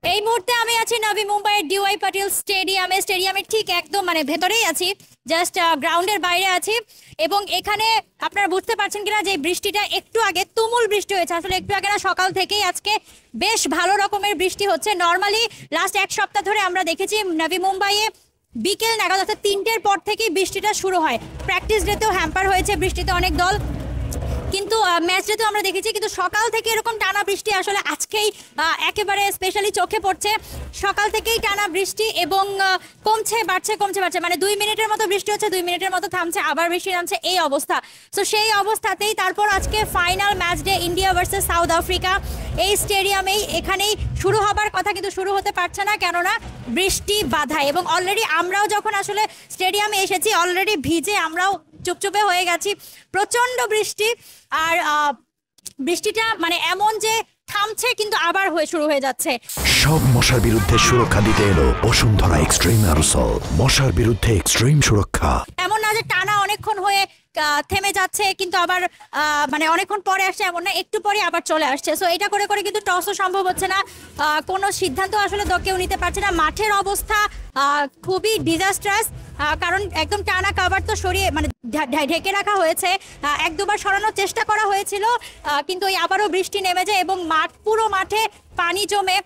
এই মুহূর্তে আমি আছি নবী মুম্বাইয়ের ডিওয়াই পাটিল স্টেডিয়ামের ঠিক একদম মানে ভেতরেই আছি, জাস্ট গ্রাউন্ডের বাইরে আছি। এবং এখানে আপনারা বুঝতে পারছেন কিনা যে বৃষ্টিটা একটু আগে তুমুল বৃষ্টি হয়েছে, আসলে একটু আগে না সকাল থেকেই আজকে বেশ ভালো রকমের বৃষ্টি হচ্ছে। নর্মালি লাস্ট এক সপ্তাহ ধরে আমরা দেখেছি নবী মুম্বাইয়ে বিকেল নাগাদ অর্থাৎ 3টের পর থেকেই বৃষ্টিটা শুরু হয়। প্র্যাকটিস ডেতেও হ্যাম্পার হয়েছে বৃষ্টিতে অনেক দল, কিন্তু ম্যাচ যেহেতু আমরা দেখেছি, কিন্তু সকাল থেকে এরকম টানা বৃষ্টি আসলে আজকেই একেবারে স্পেশালি চোখে পড়ছে। সকাল থেকেই টানা বৃষ্টি এবং কমছে বাড়ছে মানে 2 মিনিটের মতো বৃষ্টি হচ্ছে, 2 মিনিটের মতো থামছে, আবার বৃষ্টি নামছে, এই অবস্থা। তো সেই অবস্থাতেই তারপর আজকে final match day India versus south Africa. এই স্টেডিয়ামেই এখানেই শুরু হবার কথা, কিন্তু শুরু হতে পারছে না, কেননা বৃষ্টি বাধায়। এবং অলরেডি আমরাও যখন আসলে স্টেডিয়ামে এসেছি অলরেডি ভিজে আমরাও চুপচুপে হয়ে গেছি, প্রচন্ড বৃষ্টি। আর বৃষ্টিটা মানে এমন যে থামছে কিন্তু আবার শুরু হয়ে যাচ্ছে। সব মশার বিরুদ্ধে সুরক্ষা দিতে এলো বসুন্ধরা এক্সট্রিম অ্যারোসল, মশার বিরুদ্ধে এক্সট্রিম সুরক্ষা। এমন না যে টানা অনেকক্ষণ হয়ে থেমে যাচ্ছে কিন্তু আবার মানে অনেকক্ষণ পরে আসছে, এমন না একটু পরে আবার চলে আসছে। সো এটা করে করে কিন্তু টসও সম্ভব হচ্ছে না, কোনো সিদ্ধান্ত আসলে কেউ নিতে পারছে না। মাঠের অবস্থা খুবই ডিজাস্ট্রাস, কারণ একদম টানা কাভার তো সরিয়ে মানে ঢেকে রাখা হয়েছে, এক দুবার সরানোর চেষ্টা করা হয়েছিল, কিন্তু ওই আবারও বৃষ্টি নেমে যায় এবং পুরো মাঠে পানি জমে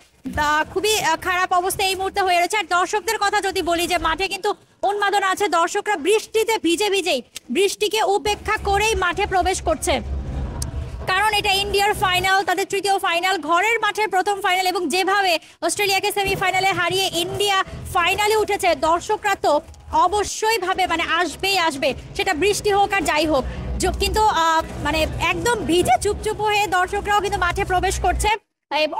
খুবই খারাপ অবস্থা এই মুহূর্তে হয়ে রয়েছে। আর দর্শকদের কথা যদি বলি, যে মাঠে কিন্তু উন্মাদনা আছে, দর্শকরা বৃষ্টিতে ভিজেই বৃষ্টিকে উপেক্ষা করেই মাঠে প্রবেশ করছে, কারণ এটা ইন্ডিয়ার ফাইনাল, তাদের তৃতীয় ফাইনাল, ঘরের মাঠের প্রথম ফাইনাল। এবং যেভাবে অস্ট্রেলিয়াকে সেমিফাইনালে হারিয়ে ইন্ডিয়া ফাইনালে উঠেছে, দর্শকরা তো অবশ্যই ভাবে মানে আসবে, সেটা বৃষ্টি হোক আর যাই হোক। কিন্তু মানে একদম ভিজে চুপচুপ হয়ে দর্শকরাও কিন্তু মাঠে প্রবেশ করছে।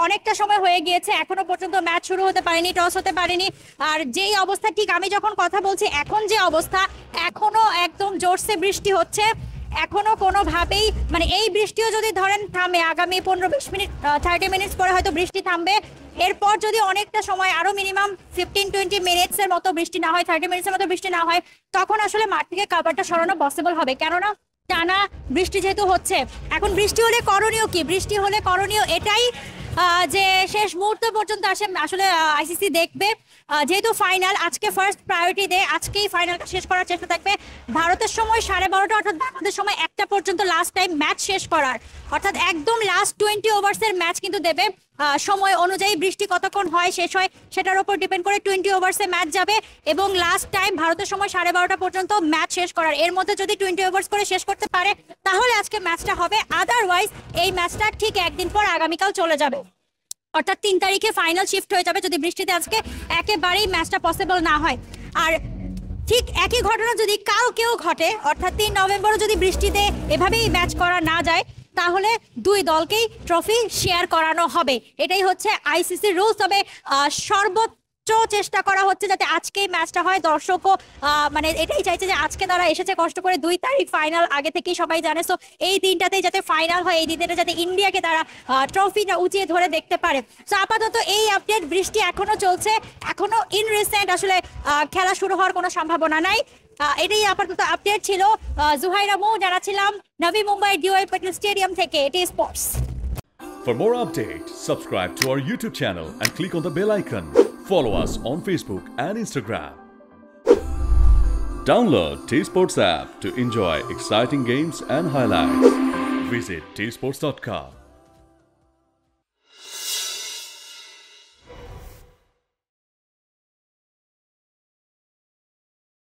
অনেকটা সময় হয়ে গিয়েছে, এখনো পর্যন্ত ম্যাচ শুরু হতে পারেনি, টস হতে পারেনি। আর যেই অবস্থা, ঠিক আমি যখন কথা বলছি এখন যে অবস্থা, এখনো একদম জোরসে বৃষ্টি হচ্ছে, এখনো কোনোভাবেই মানে এই বৃষ্টিও যদি ধরেন থামে, আগামী 15-20 মিনিট 30 মিনিটস পরে হয়তো বৃষ্টি থামবে। এরপর যদি অনেকটা সময় আরো মিনিমাম 15-20 মিনিটসের মতো বৃষ্টি না হয়, 30 মিনিটসের মতো বৃষ্টি না হয়, তখন আসলে মাঠ থেকে কাভারটা সরানো পসিবল হবে। কেননা টানা বৃষ্টি যেহেতু হচ্ছে, এখন বৃষ্টি হলে করণীয় কি? বৃষ্টি হলে করণীয় এটাই যে শেষ মুহূর্ত পর্যন্ত আসলে আইসিসি দেখবে, যেহেতু ফাইনাল আজকে ফার্স্ট প্রায়োরিটি দেয়, আজকেই ফাইনালটা শেষ করার চেষ্টা থাকবে। ভারতের সময় 12:30 অর্থাৎ বাংলাদেশ সময় 1টা পর্যন্ত লাস্ট টাইম ম্যাচ শেষ করার, অর্থাৎ একদম লাস্ট 20 ওভার্সের ম্যাচ কিন্তু দেবে। সময় অনুযায়ী বৃষ্টি কতক্ষণ হয় শেষ হয় সেটার উপর ডিপেন্ড করে 20 ওভার্সে ম্যাচ যাবে এবং লাস্ট টাইম ভারতের সময় 12:30 পর্যন্ত ম্যাচ শেষ করার। এর মধ্যে যদি 20 ওভার্স করে শেষ করতে পারে তাহলে আজকে ম্যাচটা হবে, আদারওয়াইজ এই ম্যাচটা ঠিক একদিন পর আগামীকাল চলে যাবে, অর্থাৎ 3 তারিখে ফাইনাল শিফট হয়ে যাবে যদি বৃষ্টিতে আজকে একেবারেই ম্যাচটা পসিবল না হয়। আর ঠিক একই ঘটনা যদি কালকেও ঘটে, অর্থাৎ 3 নভেম্বরও যদি বৃষ্টিতে এভাবেই ম্যাচ করা না যায়, তাহলে 2 দলকেই ট্রফি শেয়ার করানো হবে। এটাই হচ্ছে আইসিসির রুলস। তবে সর্বোচ্চ চেষ্টা করা হচ্ছে যাতে আজকেই ম্যাচটা হয়। দর্শকও মানে এটাই চাইছে যে আজকে তারা এসেছে কষ্ট করে, 2 তারিখ ফাইনাল আগে থেকেই সবাই জানে। সো এই দিনটাতেই যাতে ফাইনাল হয়, এই দিনটা যাতে ইন্ডিয়াকে তারা ট্রফিটা উঁচিয়ে ধরে দেখতে পারে। সো আপাতত এই আপডেট, বৃষ্টি এখনো চলছে, এখনো ইন রিসেন্ট আসলে খেলা শুরু হওয়ার কোনো সম্ভাবনা নাই। এটাই আপাতত আপডেট ছিল। জুহাইরা মু জানাচ্ছিলাম নবী মুম্বাই ডিওয়াই পাটিল স্টেডিয়াম থেকে, এটি sports. For more updates, subscribe to our YouTube channel and click on the bell icon. Follow us on Facebook and Instagram. Download T-Sports app to enjoy exciting games and highlights. Visit tsports.com.